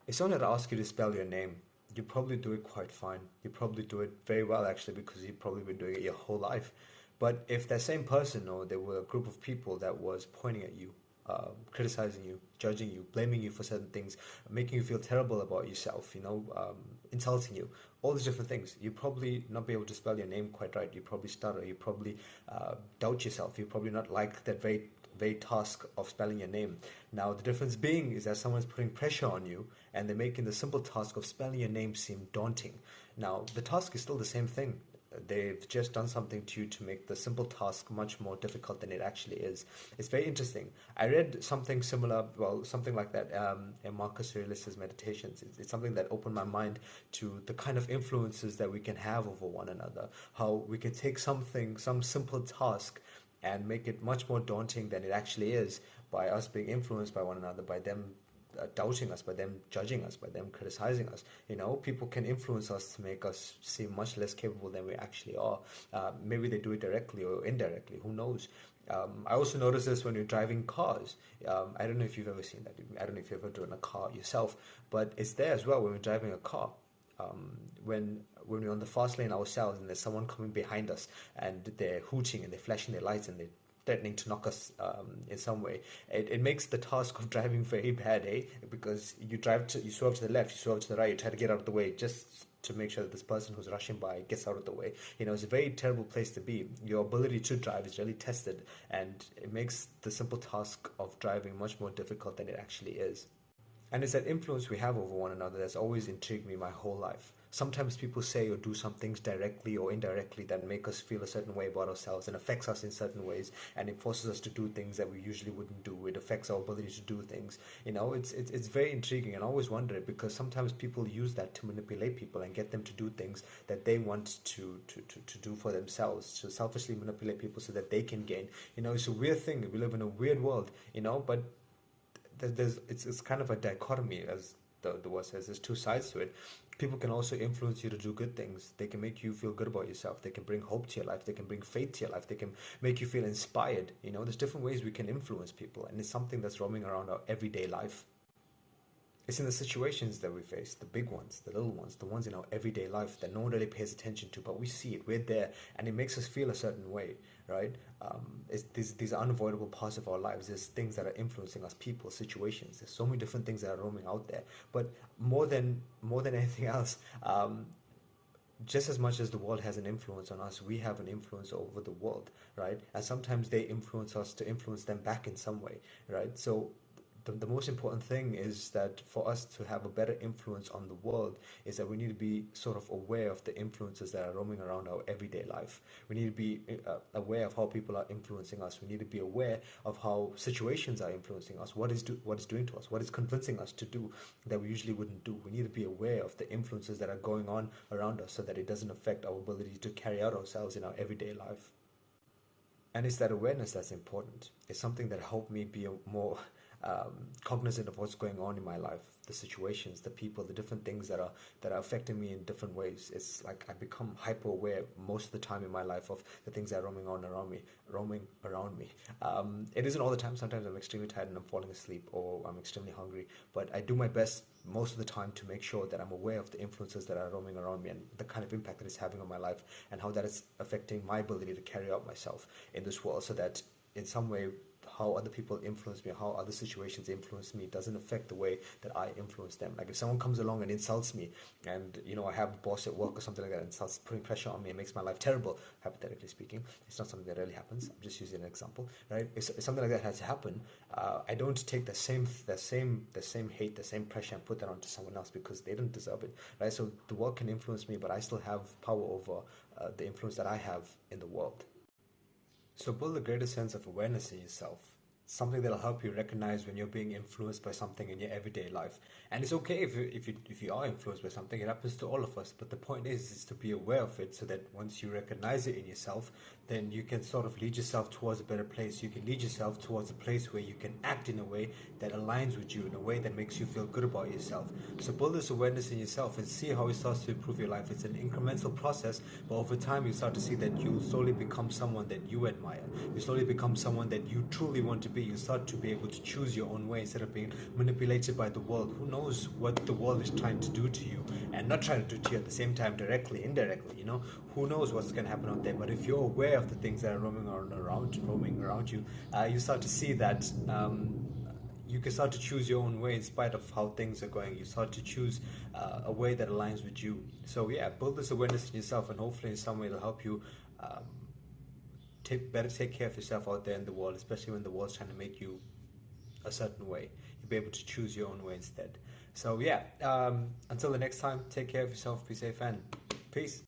If someone had asked you to spell your name, you probably do it quite fine. You probably do it very well, actually, because you've probably been doing it your whole life. But if that same person or there were a group of people that was pointing at you, criticizing you, judging you, blaming you for certain things, making you feel terrible about yourself, insulting you, all these different things, you probably not be able to spell your name quite right. You probably stutter. You probably doubt yourself. You probably not like that very task of spelling your name. Now, the difference being is that someone's putting pressure on you and they're making the simple task of spelling your name seem daunting. Now, the task is still the same thing. They've just done something to you to make the simple task much more difficult than it actually is. It's very interesting. I read something similar, well, something like that in Marcus Aurelius' Meditations. It's something that opened my mind to the kind of influences that we can have over one another. How we can take something, some simple task, and make it much more daunting than it actually is by us being influenced by one another, by them doubting us, by them judging us, by them criticizing us. People can influence us to make us seem much less capable than we actually are. Maybe they do it directly or indirectly, who knows? I also notice this when you're driving cars. I don't know if you've ever seen that. I don't know if you've ever driven a car yourself, but it's there as well when you're driving a car. When we're on the fast lane ourselves and there's someone coming behind us and they're hooting and they're flashing their lights and they're threatening to knock us in some way, it makes the task of driving very bad, because you swerve to the left, you swerve to the right, you try to get out of the way just to make sure that this person who's rushing by gets out of the way. It's a very terrible place to be. Your ability to drive is really tested, and it makes the simple task of driving much more difficult than it actually is. And it's that influence we have over one another that's always intrigued me my whole life. Sometimes people say or do some things directly or indirectly that make us feel a certain way about ourselves and affects us in certain ways, and it forces us to do things that we usually wouldn't do. It affects our ability to do things. It's very intriguing, and I always wonder it because sometimes people use that to manipulate people and get them to do things that they want to do for themselves, to selfishly manipulate people so that they can gain. It's a weird thing. We live in a weird world, but it's kind of a dichotomy, as the word says. There's two sides to it. People can also influence you to do good things. They can make you feel good about yourself. They can bring hope to your life. They can bring faith to your life. They can make you feel inspired. There's different ways we can influence people, and it's something that's roaming around our everyday life. It's in the situations that we face, the big ones, the little ones, the ones in our everyday life that no one really pays attention to, but we see it, we're there, and it makes us feel a certain way, right? These are unavoidable parts of our lives. There's things that are influencing us, people, situations. There's so many different things that are roaming out there. But more than anything else, just as much as the world has an influence on us, we have an influence over the world, right? And sometimes they influence us to influence them back in some way, right? So the most important thing is that for us to have a better influence on the world is that we need to be sort of aware of the influences that are roaming around our everyday life. We need to be aware of how people are influencing us. We need to be aware of how situations are influencing us, what is doing to us, what is convincing us to do that we usually wouldn't do. We need to be aware of the influences that are going on around us so that it doesn't affect our ability to carry out ourselves in our everyday life. And it's that awareness that's important. It's something that helped me be a more cognizant of what's going on in my life, the situations, the people, the different things that are affecting me in different ways. It's like I become hyper aware most of the time in my life of the things that are roaming around me. It isn't all the time. Sometimes I'm extremely tired and I'm falling asleep, or I'm extremely hungry. But I do my best most of the time to make sure that I'm aware of the influences that are roaming around me and the kind of impact that it's having on my life and how that is affecting my ability to carry out myself in this world, so that in some way how other people influence me, how other situations influence me, doesn't affect the way that I influence them. Like if someone comes along and insults me, and I have a boss at work or something like that, and starts putting pressure on me and makes my life terrible, hypothetically speaking, it's not something that really happens. I'm just using an example, right? If something like that has to happen, I don't take the same hate, the same pressure, and put that onto someone else because they don't deserve it, right? So the world can influence me, but I still have power over the influence that I have in the world. So build a greater sense of awareness in yourself. Something that'll help you recognize when you're being influenced by something in your everyday life. And it's okay if you are influenced by something. It happens to all of us. But the point is to be aware of it, so that once you recognize it in yourself, then you can sort of lead yourself towards a better place. You can lead yourself towards a place where you can act in a way that aligns with you, in a way that makes you feel good about yourself. So build this awareness in yourself and see how it starts to improve your life. It's an incremental process, but over time you start to see that you slowly become someone that you admire. You slowly become someone that you truly want to be. You start to be able to choose your own way instead of being manipulated by the world. Who knows what the world is trying to do to you, and not trying to do to you at the same time, directly, indirectly, who knows what's going to happen out there. But if you're aware of the things that are roaming around you, you start to see that you can start to choose your own way in spite of how things are going. You start to choose a way that aligns with you. So yeah, build this awareness in yourself, and hopefully in some way it'll help you better take care of yourself out there in the world, especially when the world's trying to make you a certain way. You'll be able to choose your own way instead. So yeah, until the next time, take care of yourself, be safe, and peace.